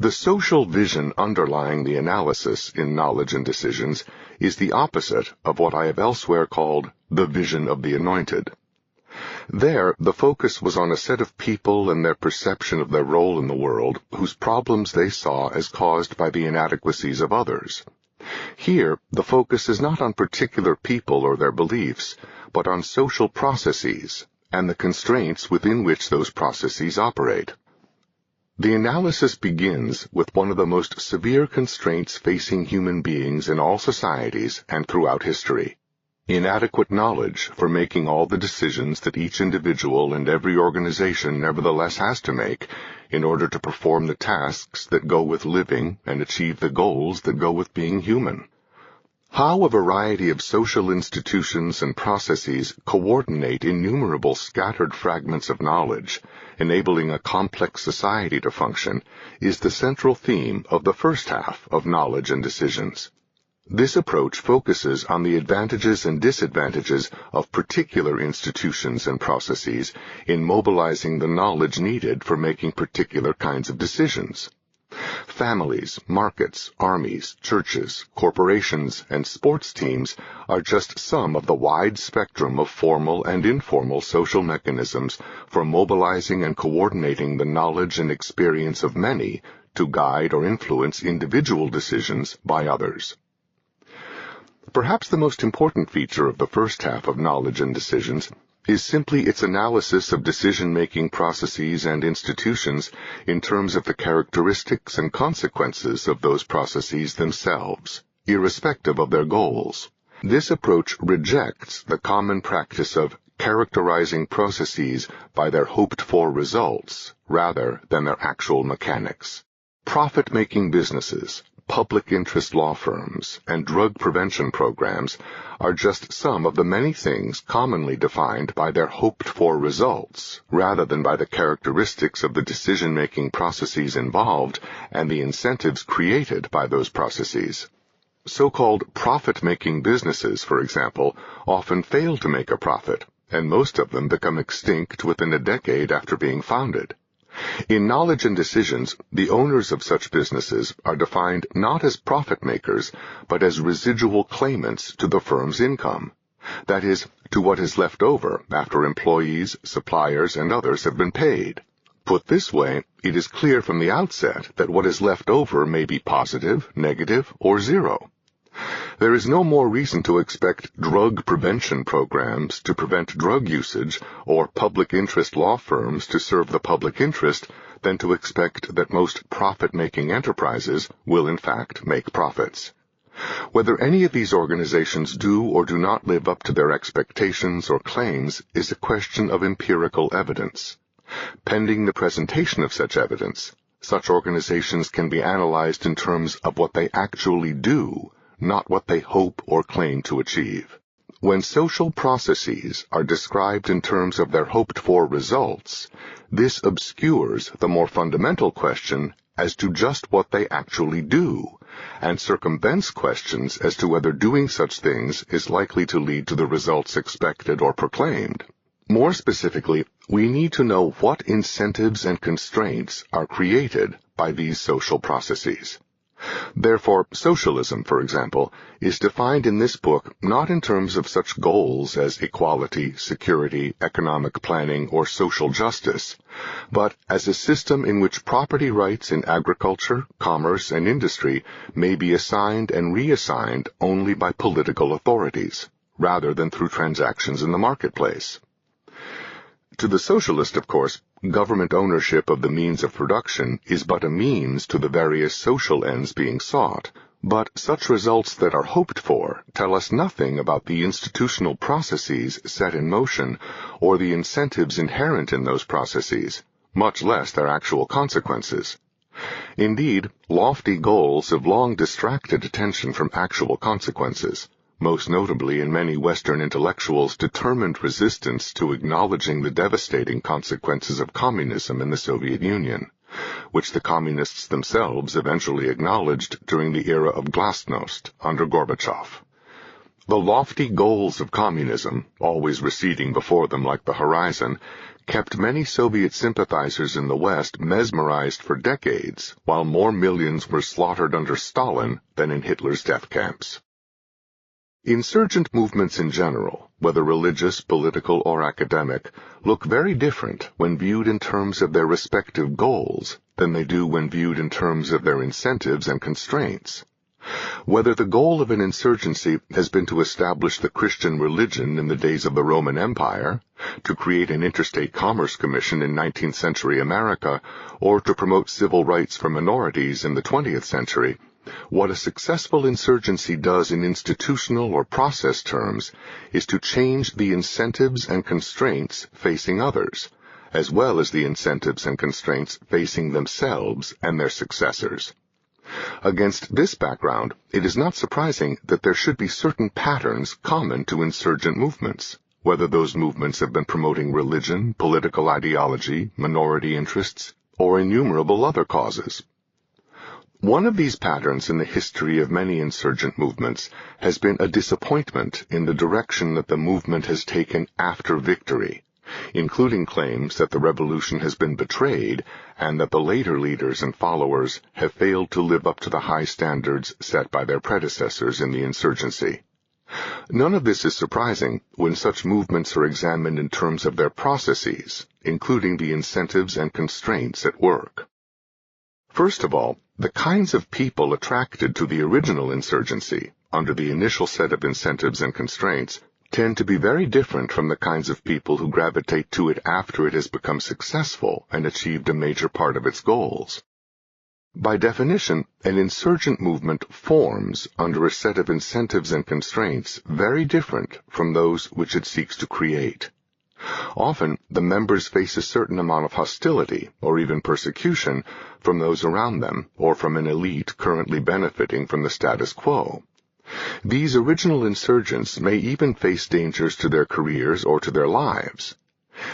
The social vision underlying the analysis in Knowledge and Decisions is the opposite of what I have elsewhere called the vision of the anointed. There, the focus was on a set of people and their perception of their role in the world whose problems they saw as caused by the inadequacies of others. Here, the focus is not on particular people or their beliefs, but on social processes and the constraints within which those processes operate. The analysis begins with one of the most severe constraints facing human beings in all societies and throughout history: inadequate knowledge for making all the decisions that each individual and every organization nevertheless has to make in order to perform the tasks that go with living and achieve the goals that go with being human. How a variety of social institutions and processes coordinate innumerable scattered fragments of knowledge, enabling a complex society to function, is the central theme of the first half of Knowledge and Decisions. This approach focuses on the advantages and disadvantages of particular institutions and processes in mobilizing the knowledge needed for making particular kinds of decisions. Families, markets, armies, churches, corporations, and sports teams are just some of the wide spectrum of formal and informal social mechanisms for mobilizing and coordinating the knowledge and experience of many to guide or influence individual decisions by others. Perhaps the most important feature of the first half of Knowledge and Decisions is simply its analysis of decision-making processes and institutions in terms of the characteristics and consequences of those processes themselves, irrespective of their goals. This approach rejects the common practice of characterizing processes by their hoped-for results rather than their actual mechanics. Profit-making businesses, public interest law firms, and drug prevention programs are just some of the many things commonly defined by their hoped-for results, rather than by the characteristics of the decision-making processes involved and the incentives created by those processes. So-called profit-making businesses, for example, often fail to make a profit, and most of them become extinct within a decade after being founded. In Knowledge and Decisions, the owners of such businesses are defined not as profit makers, but as residual claimants to the firm's income. That is, to what is left over after employees, suppliers, and others have been paid. Put this way, it is clear from the outset that what is left over may be positive, negative, or zero. There is no more reason to expect drug prevention programs to prevent drug usage or public interest law firms to serve the public interest than to expect that most profit-making enterprises will in fact make profits. Whether any of these organizations do or do not live up to their expectations or claims is a question of empirical evidence. Pending the presentation of such evidence, such organizations can be analyzed in terms of what they actually do, not what they hope or claim to achieve. When social processes are described in terms of their hoped-for results, this obscures the more fundamental question as to just what they actually do, and circumvents questions as to whether doing such things is likely to lead to the results expected or proclaimed. More specifically, we need to know what incentives and constraints are created by these social processes. Therefore, socialism, for example, is defined in this book not in terms of such goals as equality, security, economic planning, or social justice, but as a system in which property rights in agriculture, commerce, and industry may be assigned and reassigned only by political authorities, rather than through transactions in the marketplace. To the socialist, of course, government ownership of the means of production is but a means to the various social ends being sought, but such results that are hoped for tell us nothing about the institutional processes set in motion or the incentives inherent in those processes, much less their actual consequences. Indeed, lofty goals have long distracted attention from actual consequences, most notably in many Western intellectuals' determined resistance to acknowledging the devastating consequences of communism in the Soviet Union, which the communists themselves eventually acknowledged during the era of glasnost under Gorbachev. The lofty goals of communism, always receding before them like the horizon, kept many Soviet sympathizers in the West mesmerized for decades, while more millions were slaughtered under Stalin than in Hitler's death camps. Insurgent movements in general, whether religious, political, or academic, look very different when viewed in terms of their respective goals than they do when viewed in terms of their incentives and constraints. Whether the goal of an insurgency has been to establish the Christian religion in the days of the Roman Empire, to create an interstate commerce commission in 19th century America, or to promote civil rights for minorities in the 20th century, what a successful insurgency does in institutional or process terms is to change the incentives and constraints facing others, as well as the incentives and constraints facing themselves and their successors. Against this background, it is not surprising that there should be certain patterns common to insurgent movements, whether those movements have been promoting religion, political ideology, minority interests, or innumerable other causes. One of these patterns in the history of many insurgent movements has been a disappointment in the direction that the movement has taken after victory, including claims that the revolution has been betrayed and that the later leaders and followers have failed to live up to the high standards set by their predecessors in the insurgency. None of this is surprising when such movements are examined in terms of their processes, including the incentives and constraints at work. First of all, the kinds of people attracted to the original insurgency, under the initial set of incentives and constraints, tend to be very different from the kinds of people who gravitate to it after it has become successful and achieved a major part of its goals. By definition, an insurgent movement forms under a set of incentives and constraints very different from those which it seeks to create. Often, the members face a certain amount of hostility, or even persecution, from those around them, or from an elite currently benefiting from the status quo. These original insurgents may even face dangers to their careers or to their lives.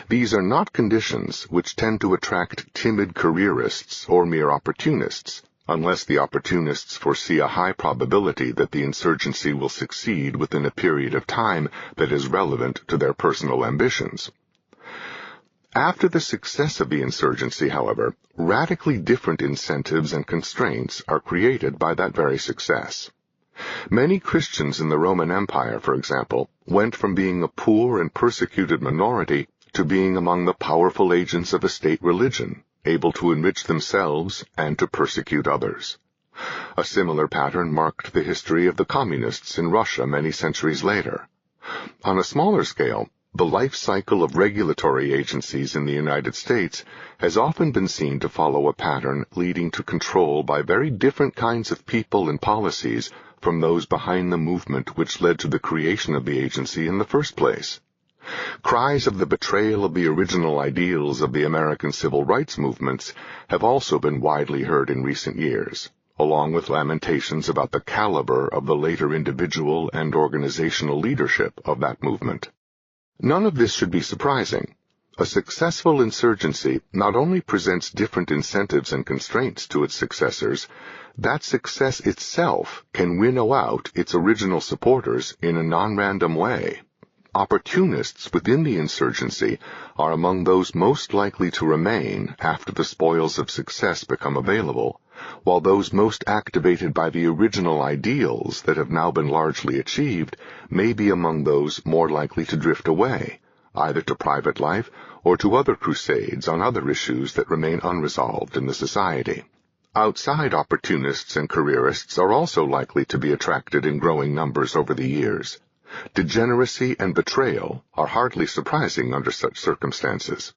These are not conditions which tend to attract timid careerists or mere opportunists, unless the opportunists foresee a high probability that the insurgency will succeed within a period of time that is relevant to their personal ambitions. After the success of the insurgency, however, radically different incentives and constraints are created by that very success. Many Christians in the Roman Empire, for example, went from being a poor and persecuted minority to being among the powerful agents of a state religion, able to enrich themselves and to persecute others. A similar pattern marked the history of the communists in Russia many centuries later. On a smaller scale, the life cycle of regulatory agencies in the United States has often been seen to follow a pattern leading to control by very different kinds of people and policies from those behind the movement which led to the creation of the agency in the first place. Cries of the betrayal of the original ideals of the American civil rights movements have also been widely heard in recent years, along with lamentations about the caliber of the later individual and organizational leadership of that movement. None of this should be surprising. A successful insurgency not only presents different incentives and constraints to its successors, that success itself can winnow out its original supporters in a non-random way. Opportunists within the insurgency are among those most likely to remain after the spoils of success become available, while those most activated by the original ideals that have now been largely achieved may be among those more likely to drift away, either to private life or to other crusades on other issues that remain unresolved in the society. Outside opportunists and careerists are also likely to be attracted in growing numbers over the years. Degeneracy and betrayal are hardly surprising under such circumstances.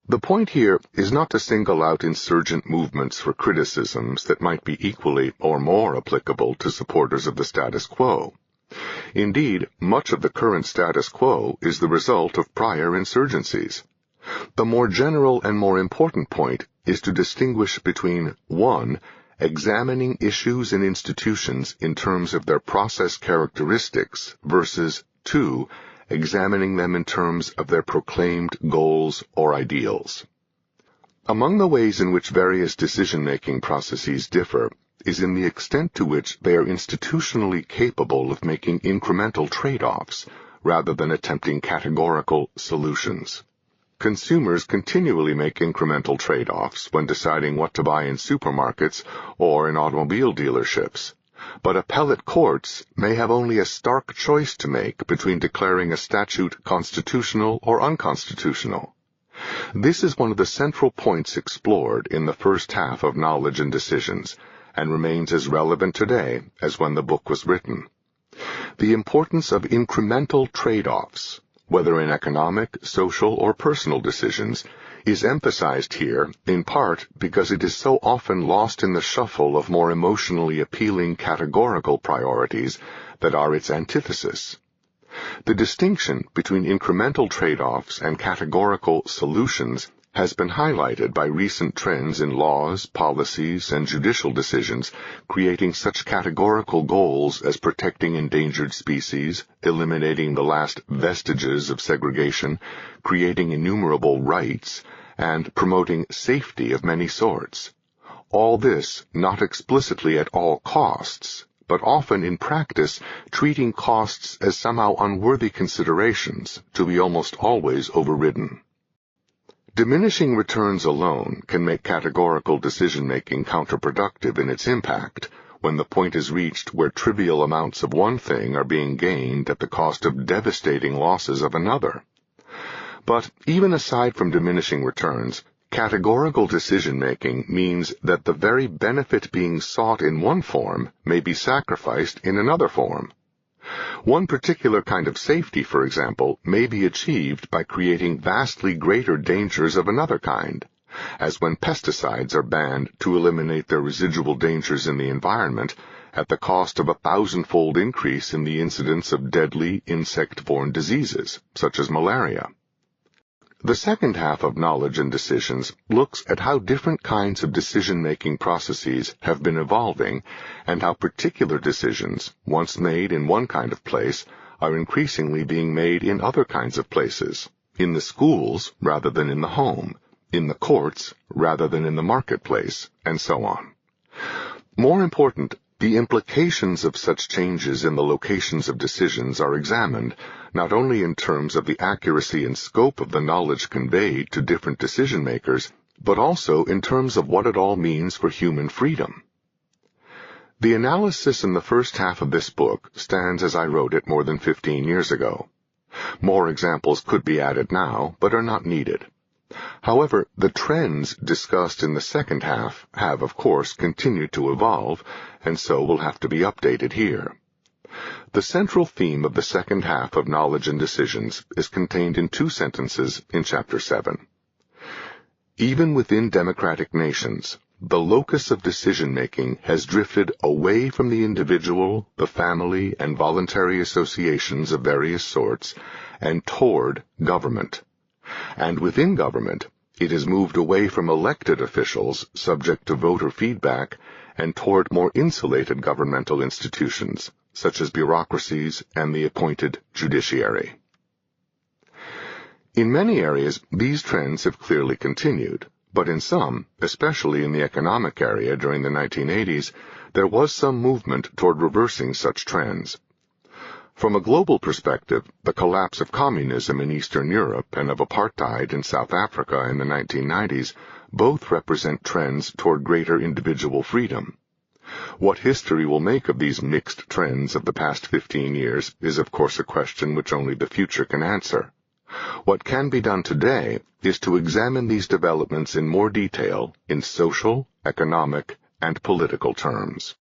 The point here is not to single out insurgent movements for criticisms that might be equally or more applicable to supporters of the status quo. Indeed, much of the current status quo is the result of prior insurgencies. The more general and more important point is to distinguish between 1. Examining issues and institutions in terms of their process characteristics versus 2. Examining them in terms of their proclaimed goals or ideals. Among the ways in which various decision-making processes differ is in the extent to which they are institutionally capable of making incremental trade-offs rather than attempting categorical solutions. Consumers continually make incremental trade-offs when deciding what to buy in supermarkets or in automobile dealerships, but appellate courts may have only a stark choice to make between declaring a statute constitutional or unconstitutional. This is one of the central points explored in the first half of Knowledge and Decisions, and remains as relevant today as when the book was written. The importance of incremental trade-offs, whether in economic, social, or personal decisions, is emphasized here in part because it is so often lost in the shuffle of more emotionally appealing categorical priorities that are its antithesis. The distinction between incremental trade-offs and categorical solutions has been highlighted by recent trends in laws, policies, and judicial decisions, creating such categorical goals as protecting endangered species, eliminating the last vestiges of segregation, creating innumerable rights, and promoting safety of many sorts. All this not explicitly at all costs, but often in practice treating costs as somehow unworthy considerations to be almost always overridden. Diminishing returns alone can make categorical decision-making counterproductive in its impact when the point is reached where trivial amounts of one thing are being gained at the cost of devastating losses of another. But even aside from diminishing returns, categorical decision-making means that the very benefit being sought in one form may be sacrificed in another form. One particular kind of safety, for example, may be achieved by creating vastly greater dangers of another kind, as when pesticides are banned to eliminate their residual dangers in the environment at the cost of a 1,000-fold increase in the incidence of deadly insect-borne diseases, such as malaria. The second half of Knowledge and Decisions looks at how different kinds of decision-making processes have been evolving and how particular decisions, once made in one kind of place, are increasingly being made in other kinds of places, in the schools rather than in the home, in the courts rather than in the marketplace, and so on. More important, the implications of such changes in the locations of decisions are examined, not only in terms of the accuracy and scope of the knowledge conveyed to different decision-makers, but also in terms of what it all means for human freedom. The analysis in the first half of this book stands as I wrote it more than 15 years ago. More examples could be added now, but are not needed. However, the trends discussed in the second half have, of course, continued to evolve, and so will have to be updated here. The central theme of the second half of Knowledge and Decisions is contained in 2 sentences in Chapter 7. Even within democratic nations, the locus of decision-making has drifted away from the individual, the family, and voluntary associations of various sorts, and toward government. And within government, it has moved away from elected officials subject to voter feedback and toward more insulated governmental institutions, such as bureaucracies and the appointed judiciary. In many areas, these trends have clearly continued, but in some, especially in the economic area during the 1980s, there was some movement toward reversing such trends. From a global perspective, the collapse of communism in Eastern Europe and of apartheid in South Africa in the 1990s both represent trends toward greater individual freedom. What history will make of these mixed trends of the past 15 years is of course a question which only the future can answer. What can be done today is to examine these developments in more detail in social, economic, and political terms.